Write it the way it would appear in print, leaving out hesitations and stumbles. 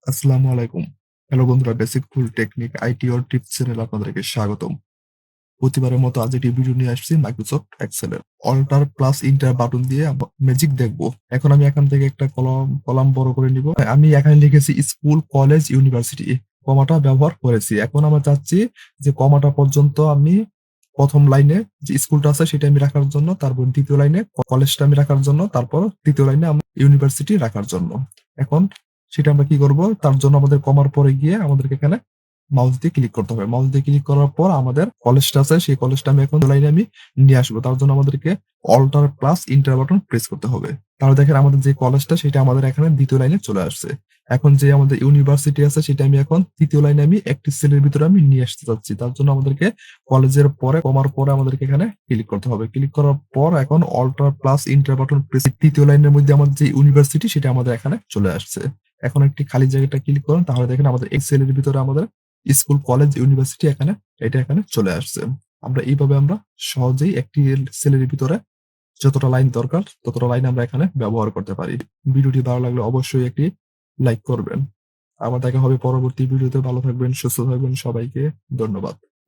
আসসালামু আলাইকুম। হ্যালো বন্ধুরা, basic full technique IT or tips চ্যানেলে আপনাদেরকে স্বাগতম। প্রতিবারের মতো আজ একটি ভিডিও নিয়ে আসছি মাইক্রোসফট এক্সেলের। অল্টার প্লাস ইন্টার বাটন দিয়ে ম্যাজিক দেখব। এখন আমি এখান থেকে একটা কলাম বড় করে নিব। আমি এখানে লিখেছি স্কুল, কলেজ, ইউনিভার্সিটি। কমাটা ব্যবহার করেছি। এখন আমরা চাচ্ছি যে কমাটা পর্যন্ত আমি ১ম লাইনে যে স্কুলটা আছে সেটা আমি রাখার জন্য, তারপর ২য় লাইনে কলেজটা আমি রাখার জন্য, তারপর ৩য় লাইনে ইউনিভার্সিটি রাখার জন্য। এখন সেটা আমরা কি করব? তার জন্য আমাদের কমার পরে গিয়ে আমাদেরকে এখানে মাউস দিয়ে ক্লিক করতে হবে। মাউস দিয়ে ক্লিক করার পর আমাদের কলেজটা আছে, সেই কলেজটা আমি এখন লাইনে নিয়ে আসবো। তার জন্য আমাদেরকে alt plus enter button press করতে হবে। তাহলে দেখেন আমাদের যে কলেজটা সেটা আমাদের এখানে ২য় লাইনে চলে আসছে। এখন যে আমাদের ইউনিভার্সিটি আছে সেটা আমি এখন ৩য় লাইনে একটি সেলের ভিতরে নিয়ে আসতে চাচ্ছি। তার জন্য আমাদেরকে কলেজের পরে, কমার পরে আমাদেরকে এখানে ক্লিক করতে হবে। ক্লিক করার পর এখন alt plus enter button press ৩য় লাইনের মধ্যে আমাদের যে ইউনিভার্সিটি সেটা আমাদের এখানে চলে আসছে। এখন একটি খালি জায়গাটা ক্লিক করুন, তাহলে দেখেন আমাদের এক্সেল এর ভিতরে আমাদের স্কুল, কলেজ, ইউনিভার্সিটি এখানে চলে আসছে। আমরা এইভাবে সহজেই একটি সেলের ভিতরে যতটা লাইন দরকার ততটা লাইন আমরা এখানে ব্যবহার করতে পারি। ভিডিওটি ভালো লাগলে অবশ্যই একটি লাইক করবেন। আবার দেখা হবে পরবর্তী ভিডিওতে। ভালো থাকবেন, সুস্থ থাকবেন। সবাইকে ধন্যবাদ।